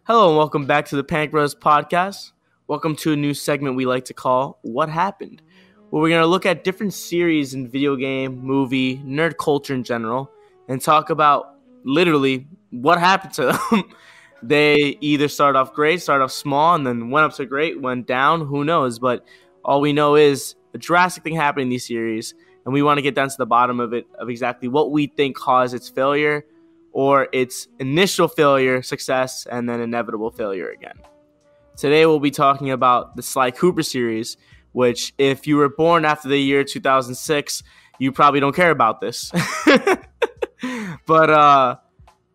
Hello and welcome back to the Panic Bros podcast. Welcome to a new segment we like to call What Happened, where we're going to look at different series in video game, movie, nerd culture in general, and talk about literally what happened to them. They either started off great, started off small, and then went up to great, went down, who knows, but all we know is a drastic thing happened in these series, and we want to get down to the bottom of it, of exactly what we think caused its failure, or its initial failure, success, and then inevitable failure again. Today we'll be talking about the Sly Cooper series, which if you were born after the year 2006, you probably don't care about this. But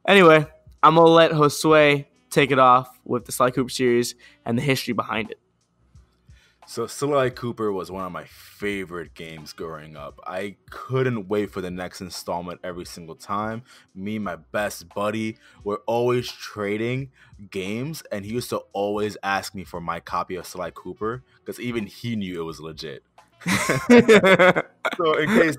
anyway, I'm going to let Josue take it off with the Sly Cooper series and the history behind it. So Sly Cooper was one of my favorite games growing up. I couldn't wait for the next installment every single time. Me and my best buddy were always trading games, and he used to always ask me for my copy of Sly Cooper because even he knew it was legit. So in case,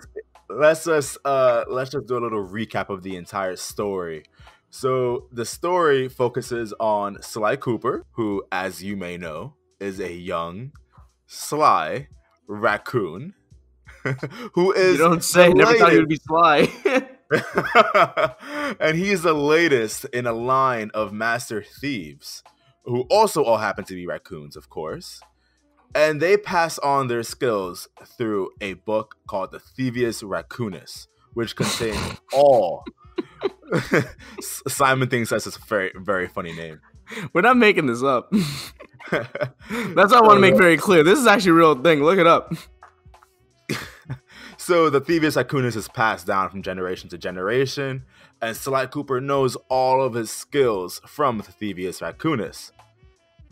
let's just do a little recap of the entire story. So the story focuses on Sly Cooper, who, as you may know, is a young Sly raccoon who is, you don't say, never thought he would be Sly. And he's the latest in a line of master thieves who also all happen to be raccoons, of course, and they pass on their skills through a book called the Thieves Raccoonus, which contains all Simon thinks that's a very, very funny name. We're not making this up. That's what I want to make very clear. This is actually a real thing. Look it up. So the Thieves Raccoonus is passed down from generation to generation, and Sly Cooper knows all of his skills from the Thieves Raccoonus.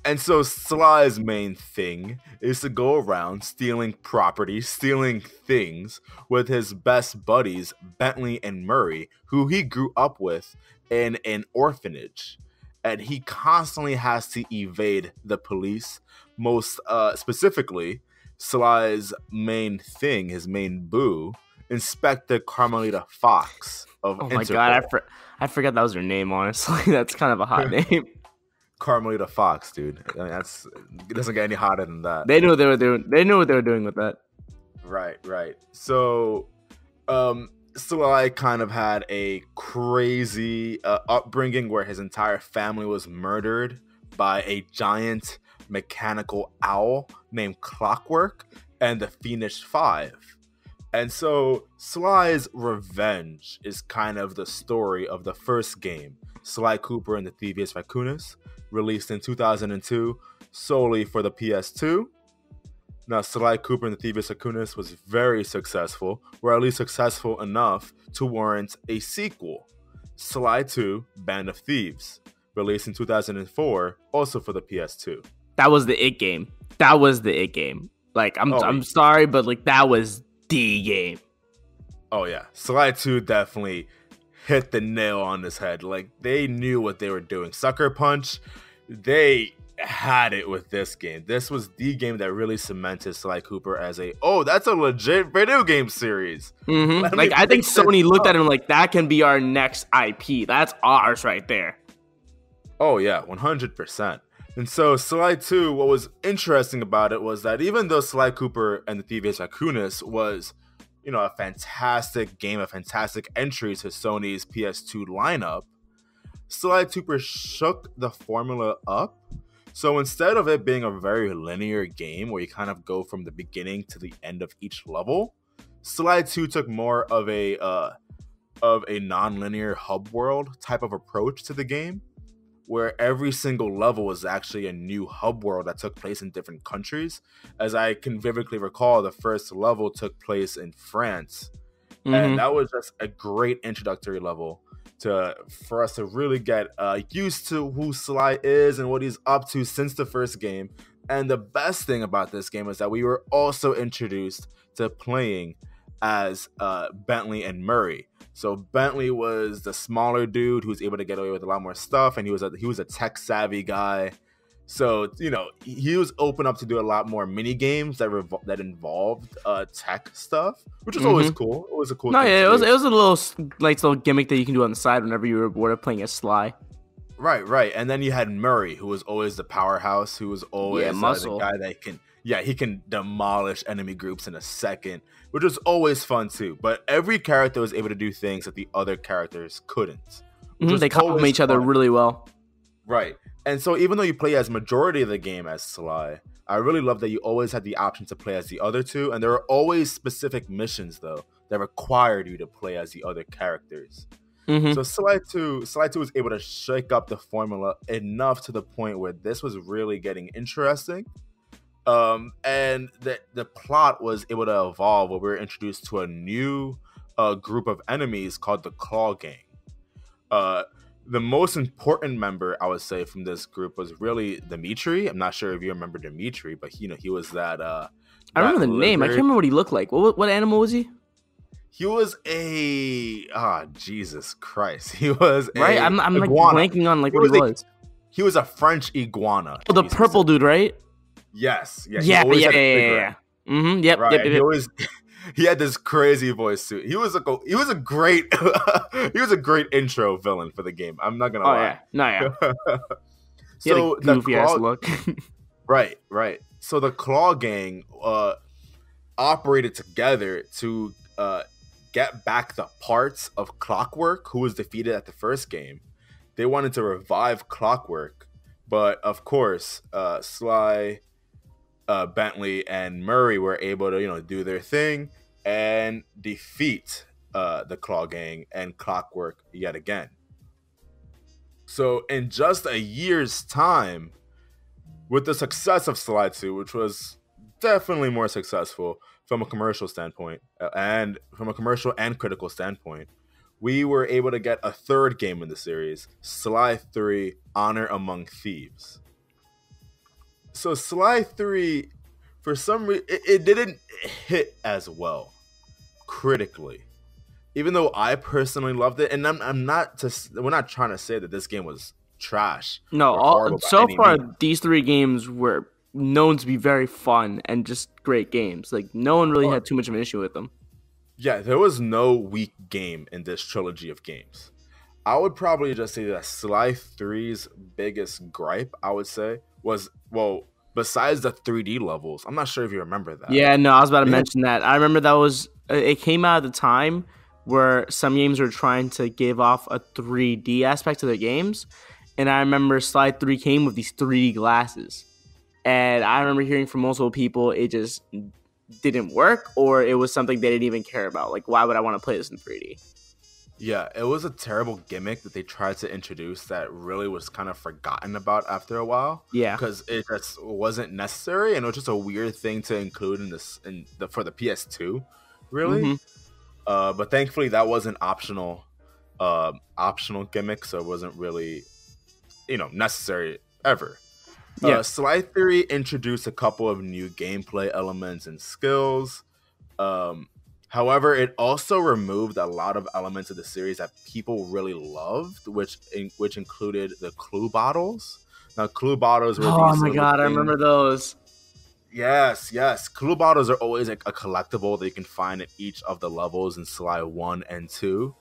And so Sly's main thing is to go around stealing property, stealing things with his best buddies, Bentley and Murray, who he grew up with in an orphanage. And he constantly has to evade the police. Most specifically, Sly's main thing, his main boo, Inspector Carmelita Fox of Interpol. Oh my god, I forgot that was her name, honestly. That's kind of a hot name. Carmelita Fox, dude. I mean, it doesn't get any hotter than that. They knew what they were doing. They knew what they were doing with that. Right. So, Sly kind of had a crazy upbringing where his entire family was murdered by a giant mechanical owl named Clockwork and the Fiendish Five. And so Sly's revenge is kind of the story of the first game, Sly Cooper and the Thieves Raccoonus, released in 2002 solely for the PS2. Now, Sly Cooper and the Thieves Raccoonus was very successful, or at least successful enough to warrant a sequel, Sly 2: Band of Thieves, released in 2004, also for the PS2. That was the it game. Like, I'm sorry, but like that was the game. Oh yeah, Sly 2 definitely hit the nail on his head. Like, they knew what they were doing. Sucker Punch, they had it with this game. This was the game that really cemented Sly Cooper as that's a legit video game series. Mm-hmm. Like, I think Sony looked at him like, that can be our next IP. That's ours right there. Oh yeah, 100%. And so Sly 2, what was interesting about it was that even though Sly Cooper and the Thieves Raccoonus was, a fantastic game, a fantastic entry to Sony's PS2 lineup, Sly Cooper shook the formula up. So instead of it being a very linear game where you kind of go from the beginning to the end of each level, Sly 2 took more of a non-linear hub world type of approach to the game, where every single level was actually a new hub world that took place in different countries. As I can vividly recall, the first level took place in France. Mm-hmm. And that was just a great introductory level for us to really get used to who Sly is and what he's up to since the first game. And the best thing about this game is that we were also introduced to playing as Bentley and Murray. So Bentley was the smaller dude who was able to get away with a lot more stuff, and he was a tech savvy guy. So, he was open up to do a lot more mini games that involved tech stuff, which was always cool. It was a cool thing. It was a little gimmick that you can do on the side whenever you were bored of playing as Sly. Right. And then you had Murray, who was always the powerhouse, who was always the muscle. guy that he can demolish enemy groups in a second, which was always fun too. But every character was able to do things that the other characters couldn't. They complement each other really well. Right. And so even though you play as majority of the game as Sly, I really love that you always had the option to play as the other two. And there were always specific missions, though, that required you to play as the other characters. So Sly 2 was able to shake up the formula enough to the point where this was really getting interesting. And the plot was able to evolve where we were introduced to a new group of enemies called the Claw Gang. The most important member, I would say, from this group was really Dimitri. I'm not sure if you remember Dimitri, but he was that. I remember the name. I can't remember what he looked like. What animal was he? He was Jesus Christ. He was right. I'm like blanking on what he was. He was a French iguana. Oh, the purple dude, right? Yes. Yeah. Mm-hmm. Yep. Right. Yep. He had this crazy voice too. He was a great intro villain for the game. I'm not gonna lie. Yeah. He had a goofy ass look. Right. So the Claw Gang operated together to get back the parts of Clockwork, who was defeated at the first game. They wanted to revive Clockwork, but of course, Sly, Bentley, and Murray were able to do their thing and defeat the Claw Gang and Clockwork yet again. So in just a year's time, with the success of Sly 2, which was definitely more successful from a commercial standpoint and from a commercial and critical standpoint, we were able to get a third game in the series, Sly 3: Honor Among Thieves. So Sly 3, for some reason, it didn't hit as well critically, even though I personally loved it. And we're not trying to say that this game was trash. No, so far these three games were known to be very fun and just great games. Like no one really had too much of an issue with them. Yeah, there was no weak game in this trilogy of games. I would probably just say that Sly 3's biggest gripe, I would say, was, besides the 3D levels, I'm not sure if you remember that. Yeah, no, I was about to mention that. I remember it came out at the time where some games were trying to give off a 3D aspect to their games. And I remember Sly 3 came with these 3D glasses. And I remember hearing from multiple people it just didn't work, or it was something they didn't even care about. Like, why would I want to play this in 3D? Yeah, it was a terrible gimmick that they tried to introduce that really was kind of forgotten about after a while. Yeah, because it just wasn't necessary, and it was just a weird thing to include for the PS2, really. Mm-hmm. But thankfully, that was an optional gimmick, so it wasn't really, necessary ever. Yeah. Sly 3 introduced a couple of new gameplay elements and skills. However, it also removed a lot of elements of the series that people really loved, which included the clue bottles. Now, clue bottles were oh my god, I remember those. Yes. Clue bottles are always like a collectible that you can find at each of the levels in Sly 1 and 2.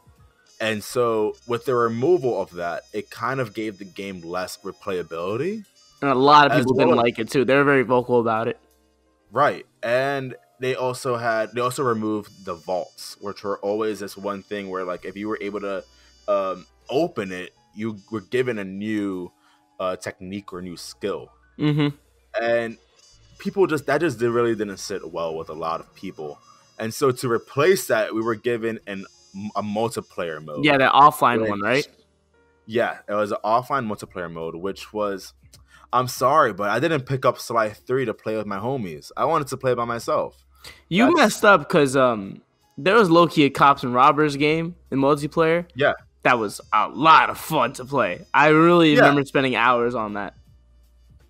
And so, with the removal of that, it kind of gave the game less replayability. And a lot of people didn't like it too. They were very vocal about it. Right. And they also removed the vaults, which were always this one thing where, like, if you were able to open it, you were given a new technique or new skill. Mm-hmm. And that just really didn't sit well with a lot of people. And so to replace that, we were given a multiplayer mode. Yeah, the offline one, right? Yeah, it was an offline multiplayer mode, which was, I'm sorry, but I didn't pick up Sly 3 to play with my homies. I wanted to play by myself. You messed up because there was low-key a cops and robbers game in multiplayer. Yeah. That was a lot of fun to play. I really remember spending hours on that.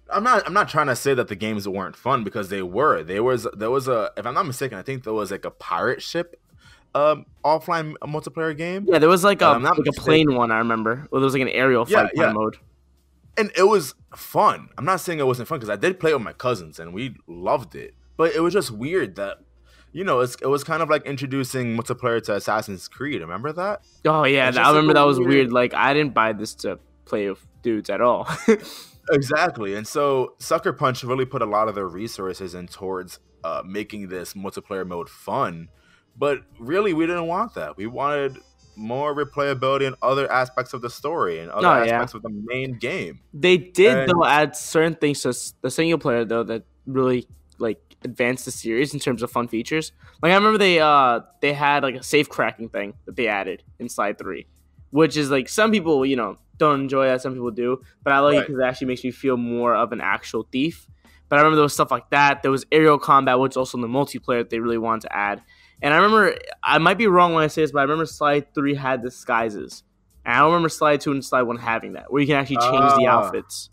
I'm not trying to say that the games weren't fun, because they were. There was a, if I'm not mistaken, I think there was like a pirate ship offline multiplayer game. Yeah, there was like a plane one, I remember. Well, there was like an aerial fight mode. And it was fun. I'm not saying it wasn't fun, because I did play with my cousins and we loved it. But it was just weird that, it was kind of like introducing multiplayer to Assassin's Creed. Remember that? Oh, yeah. I remember that was weird. Like, I didn't buy this to play with dudes at all. Exactly. And so Sucker Punch really put a lot of their resources in towards making this multiplayer mode fun. But really, we didn't want that. We wanted more replayability in other aspects of the story and other Oh yeah, aspects of the main game. they did And though add certain things to the single player though that really like advanced the series in terms of fun features. Like I remember they had like a safe cracking thing that they added in Slide 3, which is like some people don't enjoy that, some people do, but I like it right. because it actually makes me feel more of an actual thief. But I remember there was stuff like that. There was aerial combat, which also in the multiplayer that they really wanted to add. And I remember, I might be wrong when I say this, but I remember Slide 3 had disguises. And I don't remember Slide 2 and Slide 1 having that, where you can actually change the outfits.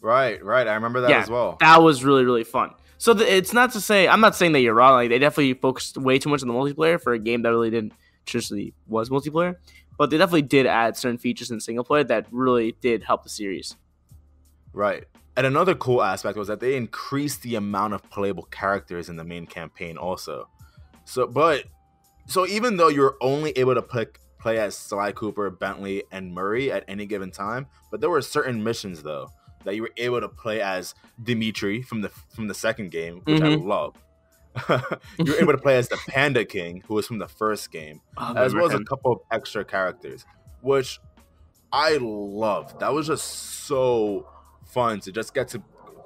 Right. I remember that as well. That was really, really fun. So it's not to say, I'm not saying that you're wrong. Like they definitely focused way too much on the multiplayer for a game that really didn't traditionally was multiplayer. But they definitely did add certain features in single player that really did help the series. Right. And another cool aspect was that they increased the amount of playable characters in the main campaign also. So even though you're only able to play as Sly Cooper, Bentley, and Murray at any given time, but there were certain missions though that you were able to play as Dimitri from the second game, which I love. You were able to play as the Panda King, who was from the first game, as well as a couple of extra characters, which I loved. That was just so fun to just get to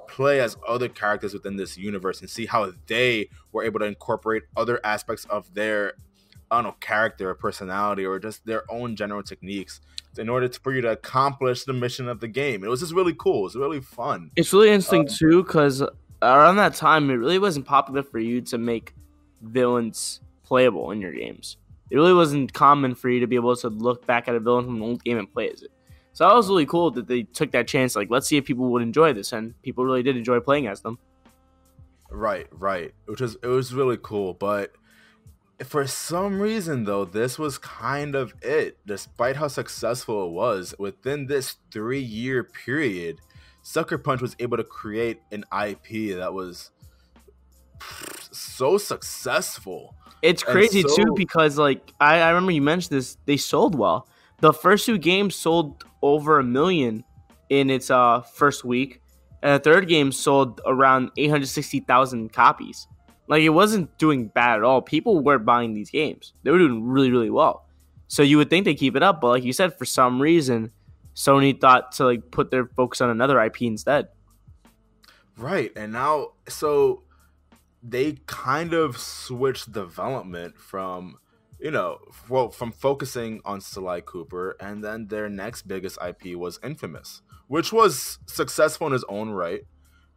play as other characters within this universe and see how they were able to incorporate other aspects of their, I don't know, character or personality or just their own general techniques in order for you to accomplish the mission of the game. It was just really cool. It was really fun. It's really interesting too, because around that time, it really wasn't popular for you to make villains playable in your games. It really wasn't common for you to be able to look back at a villain from an old game and play as it. So that was really cool that they took that chance. Like, let's see if people would enjoy this, and people really did enjoy playing as them. Right. It was really cool, but for some reason though, this was kind of it. Despite how successful it was, within this 3-year period, Sucker Punch was able to create an IP that was so successful. It's crazy too because like I remember you mentioned this. They sold well. The first 2 games sold over 1 million in its first week, and the third game sold around 860,000 copies. Like it wasn't doing bad at all. People were buying these games. They were doing really, really well. So you would think they keep it up, but like you said, for some reason, Sony thought to like put their focus on another IP instead. Right, and now so they kind of switched development from from focusing on Sly Cooper, and then their next biggest IP was Infamous, which was successful in its own right.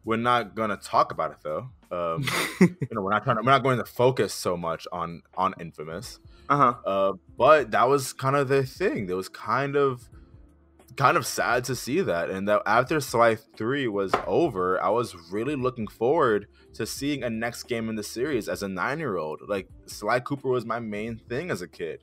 We're not gonna talk about it though. We're not going to focus so much on Infamous. But that was kind of their thing. It was kind of sad to see that, and that after Sly 3 was over, I was really looking forward to seeing a next game in the series as a 9-year-old. Like Sly Cooper was my main thing as a kid.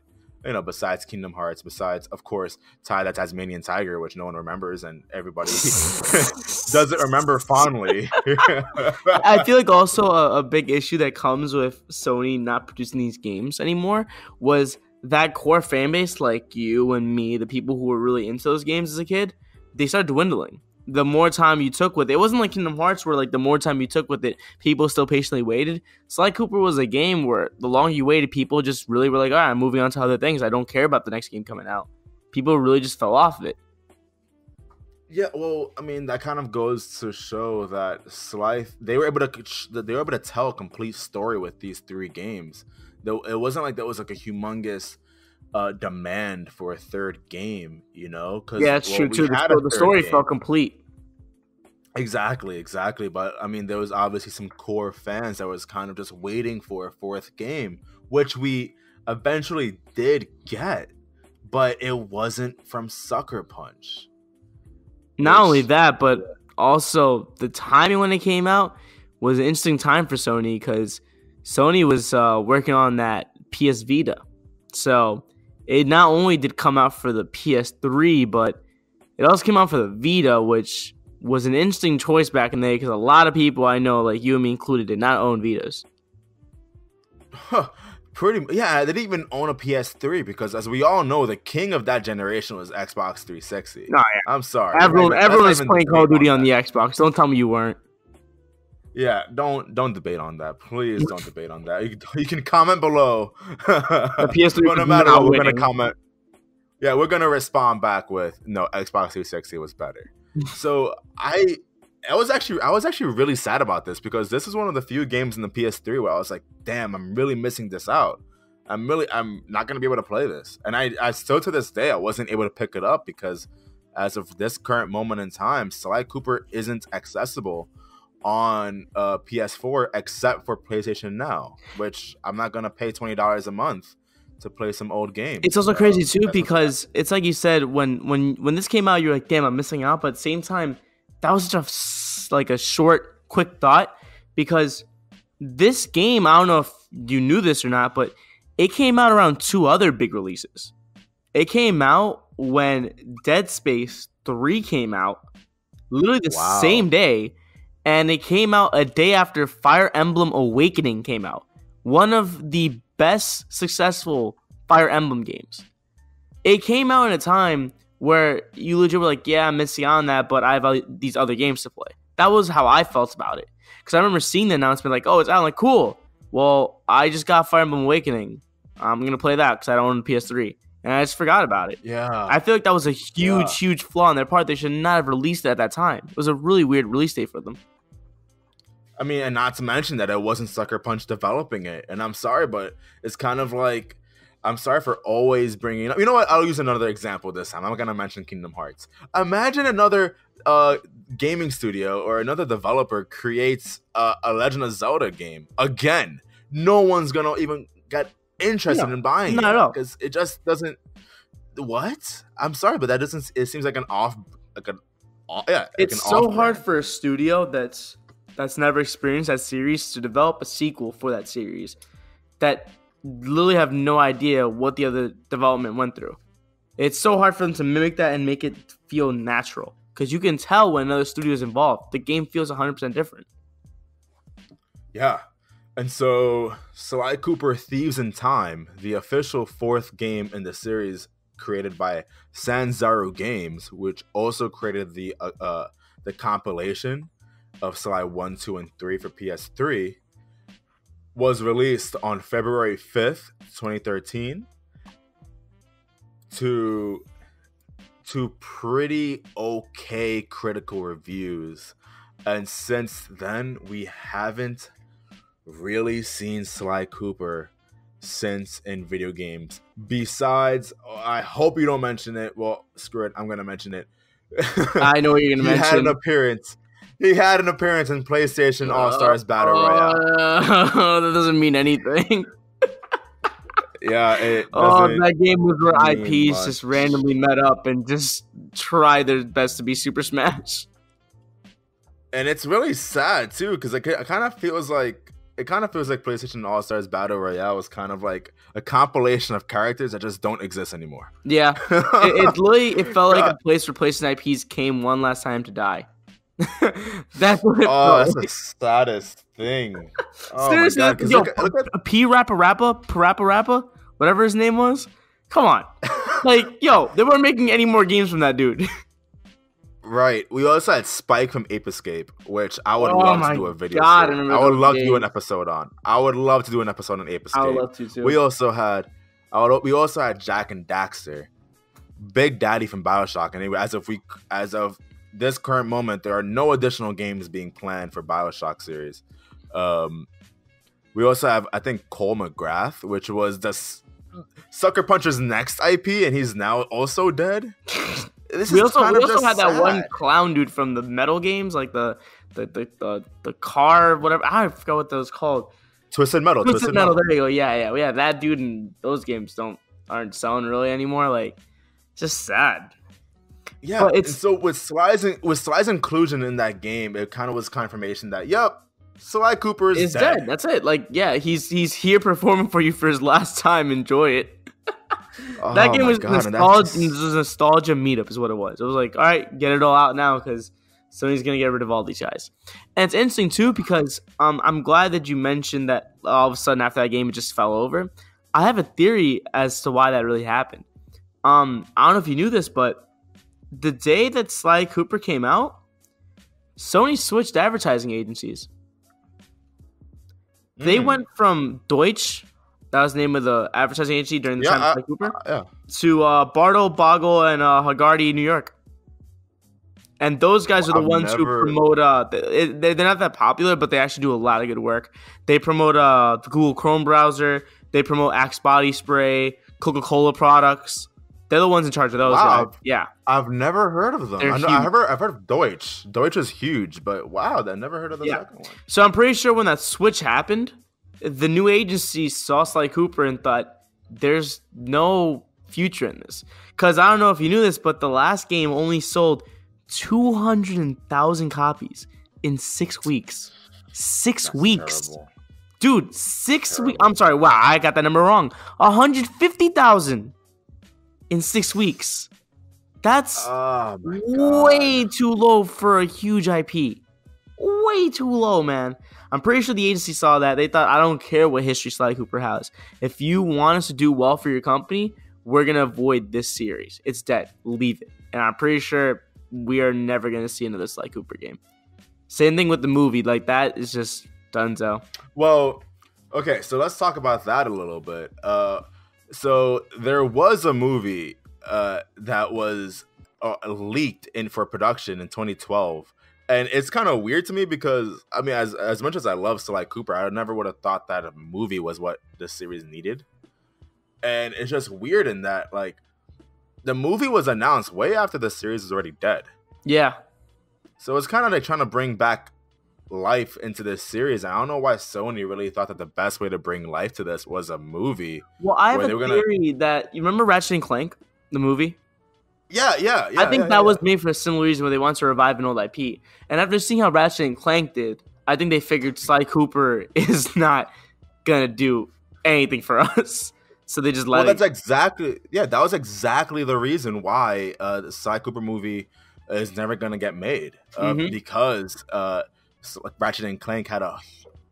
Besides Kingdom Hearts, besides, of course, Ty the Tasmanian Tiger, which no one remembers and everybody doesn't remember fondly. I feel like also a big issue that comes with Sony not producing these games anymore was that core fan base, like you and me, the people who were really into those games as a kid, they started dwindling. The more time you took with it, it wasn't like Kingdom Hearts where like the more time you took with it, people still patiently waited. Sly Cooper was a game where the longer you waited, people just really were like, all right, I'm moving on to other things. I don't care about the next game coming out. People really just fell off of it. Yeah, well, I mean, that kind of goes to show that Sly, they were able to tell a complete story with these 3 games. Though it wasn't like that was like a humongous demand for a third game, because yeah, it's true too. The story felt complete. Exactly. But I mean, there was obviously some core fans that was kind of just waiting for a 4th game, which we eventually did get, but it wasn't from Sucker Punch. Not only that, but also the timing when it came out was an interesting time for Sony because Sony was working on that PS Vita. So it not only did come out for the PS3, but it also came out for the Vita, which was an interesting choice back in the day because a lot of people I know, like you and me included, did not own Vitas. They didn't even own a PS3 because, as we all know, the king of that generation was Xbox 360. No, yeah. I'm sorry. Everyone was playing Call of Duty on the Xbox. Don't tell me you weren't. Yeah, don't debate on that. Please don't debate on that. You can comment below. The PS3 but no matter what, we're gonna comment. Yeah, we're gonna respond back with no. Xbox 360 was better. So I was actually really sad about this because this is one of the few games in the PS3 where I was like, damn, I'm really missing this out. I'm not gonna be able to play this, and I still to this day I wasn't able to pick it up because as of this current moment in time, Sly Cooper isn't accessible on PS4 except for PlayStation Now, which I'm not gonna pay $20 a month to play some old games. It's also crazy too because it's like you said when this came out, you're like, damn, I'm missing out. But at the same time, that was just a short, quick thought because this game, I don't know if you knew this or not, but it came out around 2 other big releases. It came out when Dead Space 3 came out, literally the same day. And it came out a day after Fire Emblem Awakening came out. One of the best successful Fire Emblem games. It came out in a time where you legit were like, yeah, I'm missing out on that, but I have these other games to play. That was how I felt about it. Because I remember seeing the announcement like, oh, it's out. I'm like, cool. Well, I just got Fire Emblem Awakening. I'm going to play that because I don't own a PS3. And I just forgot about it. Yeah. I feel like that was a huge flaw on their part. They should not have released it at that time. It was a really weird release date for them. I mean, and not to mention that it wasn't Sucker Punch developing it. And I'm sorry, but it's kind of like, I'm sorry for always bringing up. You know what? I'll use another example this time. I'm going to mention Kingdom Hearts. Imagine another gaming studio or another developer creates a Legend of Zelda game. Again, no one's going to even get interested in buying it. Not at all. Because it just doesn't. What? I'm sorry, but that doesn't. It seems like an off. It's so hard for a studio that's never experienced that series to develop a sequel for that series that literally have no idea what the other development went through. It's so hard for them to mimic that and make it feel natural because you can tell when another studio is involved. The game feels 100% different. Yeah. And so Sly Cooper Thieves in Time, the official 4th game in the series created by Sanzaru Games, which also created the compilation of Sly 1, 2, and 3 for PS3, was released on February 5th, 2013 to pretty okay critical reviews. And since then, we haven't really seen Sly Cooper since in video games. Besides, I hope you don't mention it. Well, screw it. I'm going to mention it. I know what you're going to mention. He had an appearance in PlayStation All-Stars Battle Royale. That doesn't mean anything. Yeah, it that game was where IPs just randomly met up and just try their best to be Super Smash. And it's really sad too, because it kind of feels like PlayStation All-Stars Battle Royale was kind of like a compilation of characters that just don't exist anymore. Yeah, it felt like a place where PlayStation IPs came one last time to die. That's what it that's the saddest thing. Oh seriously, my God, yo, look at Parappa, whatever his name was. Come on, like, yo, they weren't making any more games from that dude. Right. We also had Spike from Ape Escape, which I would love to do a video. God, I would love to do an episode on. I would love to do an episode on Ape Escape. I would love to too. We also had Jack and Daxter, Big Daddy from BioShock. Anyway, as of this current moment, there are no additional games being planned for BioShock series. We also have, I think, Cole McGrath, which was the Sucker Puncher's next IP, and he's now also dead. We also had that one clown dude from the metal games, like the car, whatever. I forgot what those called. Twisted Metal. There you go. Yeah. That dude in those games aren't selling really anymore. Like, it's just sad. Yeah, and so with Sly's inclusion in that game, it kind of was confirmation that Sly Cooper is dead. That's it. Like, yeah, he's here performing for you for his last time. Enjoy it. That game was nostalgia meetup is what it was. It was like, all right, get it all out now because Sony's gonna get rid of all these guys, and it's interesting too because I'm glad that you mentioned that all of a sudden after that game it just fell over. I have a theory as to why that really happened. I don't know if you knew this, but the day that Sly Cooper came out, Sony switched advertising agencies. They went from Deutsch, that was the name of the advertising agency during the time of Sly Cooper, to Bartle, Boggle, and Hagarty, New York. And those guys are the ones who promote. They're not that popular, but they actually do a lot of good work. They promote the Google Chrome browser. They promote Axe body spray, Coca-Cola products. They're the ones in charge of those guys. Yeah, I've never heard of them. I've heard of Deutsch. Deutsch is huge, but wow, I never heard of the second one. So I'm pretty sure when that switch happened, the new agency saw Sly Cooper and thought, "There's no future in this." Because I don't know if you knew this, but the last game only sold 200,000 copies in 6 weeks. That's weeks. Terrible. Dude, 6 weeks. I'm sorry. Wow, I got that number wrong. 150,000 in 6 weeks. That's way too low for a huge IP. Way too low, man. I'm pretty sure the agency saw that. They thought, I don't care what history Sly Cooper has. If you want us to do well for your company, we're going to avoid this series. It's dead. Leave it. And I'm pretty sure we are never going to see another Sly Cooper game. Same thing with the movie. Like, that is just donezo. Well, okay, so let's talk about that a little bit. So there was a movie that was leaked in for production in 2012. And it's kind of weird to me because, I mean, as much as I love Sly Cooper, I never would have thought that a movie was what this series needed. And it's just weird in that, like, the movie was announced way after the series was already dead. Yeah. So it's kind of like trying to bring back life into this series. I don't know why Sony really thought that the best way to bring life to this was a movie. Well, I have a theory that, you remember Ratchet and Clank, the movie? Yeah. I think that was made for a similar reason where they want to revive an old IP. And after seeing how Ratchet and Clank did, I think they figured Sly Cooper is not going to do anything for us. So they just let that was exactly the reason why the Sly Cooper movie is never going to get made. Because Ratchet and Clank had a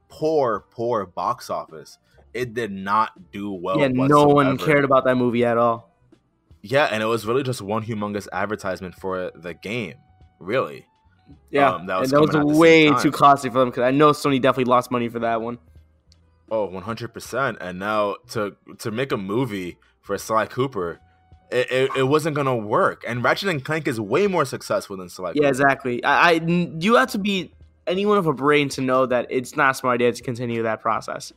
poor box office. It did not do well whatsoever. No one cared about that movie at all. Yeah, and it was really just one humongous advertisement for the game, really. Yeah, that was way too costly for them because I know Sony definitely lost money for that one. Oh, 100%. And now to make a movie for Sly Cooper, it wasn't going to work. And Ratchet and Clank is way more successful than Sly Cooper. Yeah, exactly. You have to be anyone with a brain to know that it's not a smart idea to continue that process.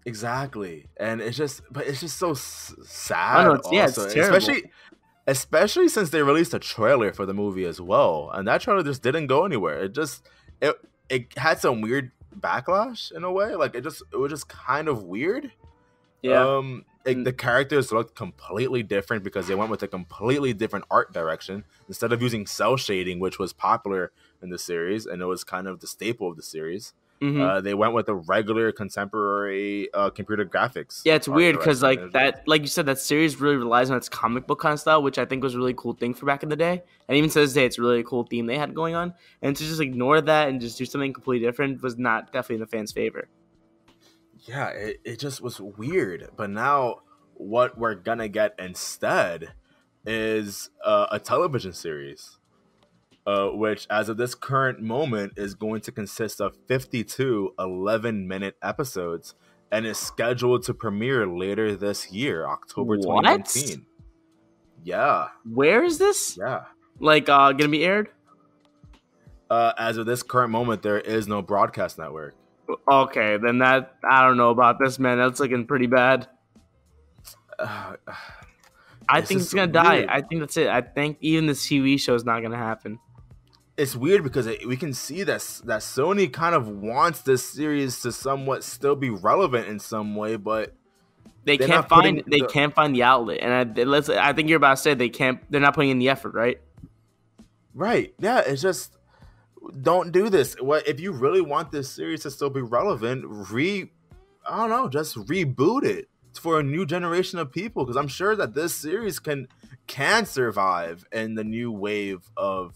Exactly. And it's just so sad. I know, it's terrible. Especially since they released a trailer for the movie as well. And that trailer just didn't go anywhere. It had some weird backlash in a way. Like it was just kind of weird. Yeah. The characters looked completely different because they went with a completely different art direction. Instead of using cell shading, which was popular in the series and it was kind of the staple of the series, they went with the regular contemporary computer graphics. Yeah, it's weird because like you said, that series really relies on its comic book kind of style, which I think was a really cool thing for back in the day. And even to this day, it's a really cool theme they had going on. And to just ignore that and just do something completely different was not definitely in the fans' favor. Yeah, it just was weird. But now what we're gonna get instead is a television series. Which, as of this current moment, is going to consist of 52 11-minute episodes and is scheduled to premiere later this year, October 2019. Yeah. Where is this? Yeah. Like, gonna be aired? As of this current moment, there is no broadcast network. Okay, then I don't know about this, man. That's looking pretty bad. I think it's gonna die. I think that's it. I think even this TV show is not gonna happen. It's weird because we can see that Sony kind of wants this series to somewhat still be relevant in some way, but they can't find the outlet. And I think you're about to say they're not putting in the effort, right? Right. Yeah. It's just, don't do this. What if you really want this series to still be relevant? Just reboot it for a new generation of people, because I'm sure that this series can survive in the new wave of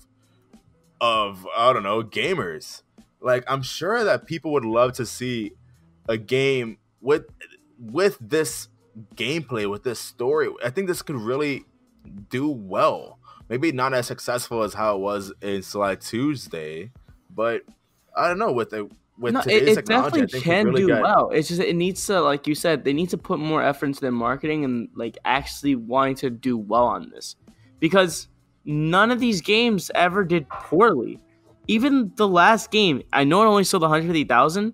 of, I don't know, gamers. Like, I'm sure that people would love to see a game with this gameplay, with this story. I think this could really do well. Maybe not as successful as how it was in Sly Tuesday, but I don't know, with No, today's it technology, I definitely think we can really do got well. It's just it needs to, like you said, they need to put more effort into their marketing and like actually wanting to do well on this, because none of these games ever did poorly. Even the last game, I know it only sold 150,000,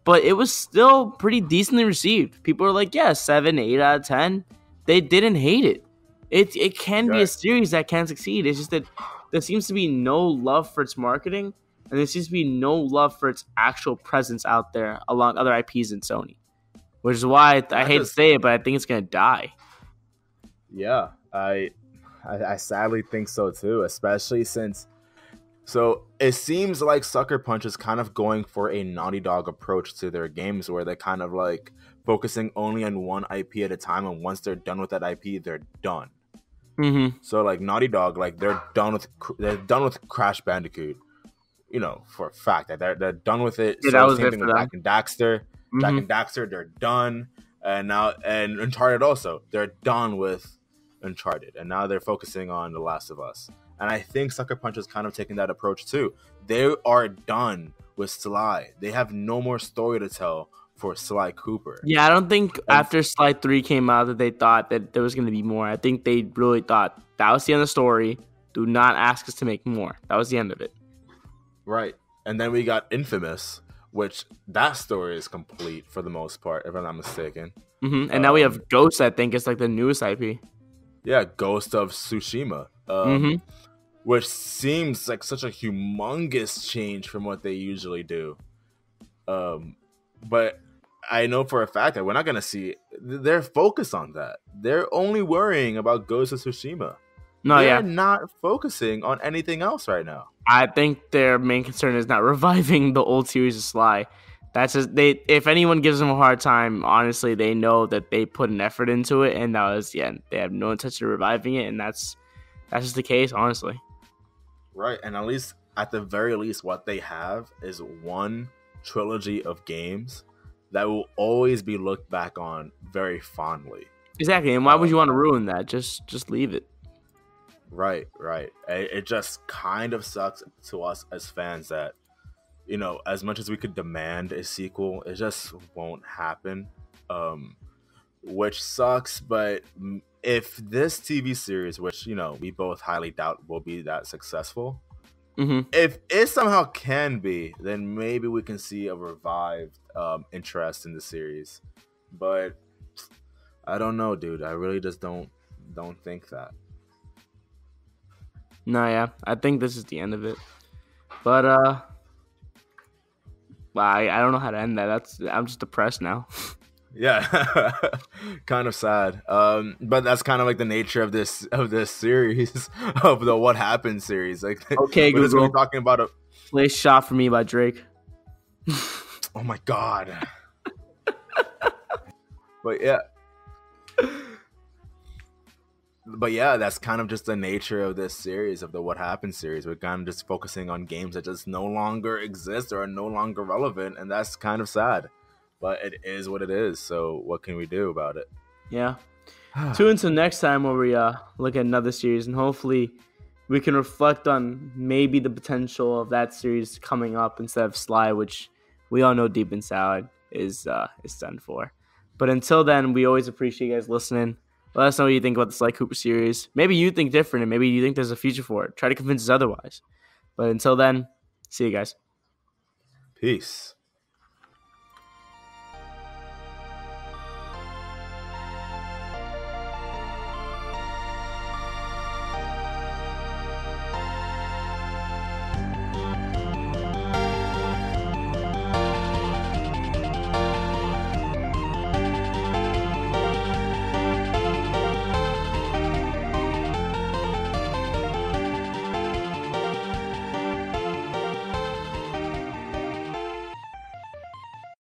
but it was still pretty decently received. People were like, yeah, 7, 8 out of 10. They didn't hate it. It can be a right. series that can succeed. It's just that there seems to be no love for its marketing, and there seems to be no love for its actual presence out there along other IPs in Sony. Which is why I hate to say it, but I think it's gonna die. Yeah, I sadly think so too, especially since. So it seems like Sucker Punch is kind of going for a Naughty Dog approach to their games, where they're kind of like focusing only on one IP at a time, and once they're done with that IP, they're done. Mm-hmm. So like Naughty Dog, like they're done with Crash Bandicoot, for a fact that they're done with it. Yeah, that So was same it thing for with them. Jack and Daxter. Jack Mm-hmm. and Daxter, they're done, and Uncharted also, they're done with Uncharted, and now they're focusing on The Last of Us. And I think Sucker Punch is kind of taking that approach too. They are done with Sly. They have no more story to tell for Sly Cooper. Yeah, I don't think after Sly 3 came out that they thought that there was going to be more. I think they really thought that was the end of the story. Do not ask us to make more. That was the end of it. Right. And then we got Infamous, which that story is complete for the most part, if I'm not mistaken. Mm-hmm. And now we have Ghost, I think. It's like the newest IP. Yeah, Ghost of Tsushima. Which seems like such a humongous change from what they usually do. But I know for a fact that we're not going to see their focus on that. They're only worrying about Ghost of Tsushima. They're not focusing on anything else right now. I think their main concern is not reviving the old series of Sly. That's just if anyone gives them a hard time, honestly, they know that they put an effort into it, and that was the end. They have no intention of reviving it, and that's just the case, honestly. Right, and at the very least, what they have is one trilogy of games that will always be looked back on very fondly. Exactly, and why would you want to ruin that? Just leave it. Right. It just kind of sucks to us as fans that, as much as we could demand a sequel, it just won't happen. Which sucks, but if this TV series, which, we both highly doubt will be that successful, if it somehow can be, then maybe we can see a revived interest in the series. But I don't know, dude. I really just don't think that. No, yeah. I think this is the end of it. But I don't know how to end that. I'm just depressed now. Yeah, kind of sad. But that's kind of like the nature of this series, of the What Happened series. Like, okay, we're Google, talking about play "Shot for Me" by Drake. Oh my god. But yeah, that's kind of just the nature of this series, of the What Happened series. We're kind of just focusing on games that just no longer exist or are no longer relevant, and that's kind of sad. But it is what it is, so what can we do about it? Yeah. Tune into next time where we look at another series, and hopefully we can reflect on maybe the potential of that series coming up instead of Sly, which we all know deep inside is done for. But until then, we always appreciate you guys listening. Let us know what you think about the Sly Cooper series. Maybe you think different, and maybe you think there's a future for it. Try to convince us otherwise. But until then, see you guys. Peace.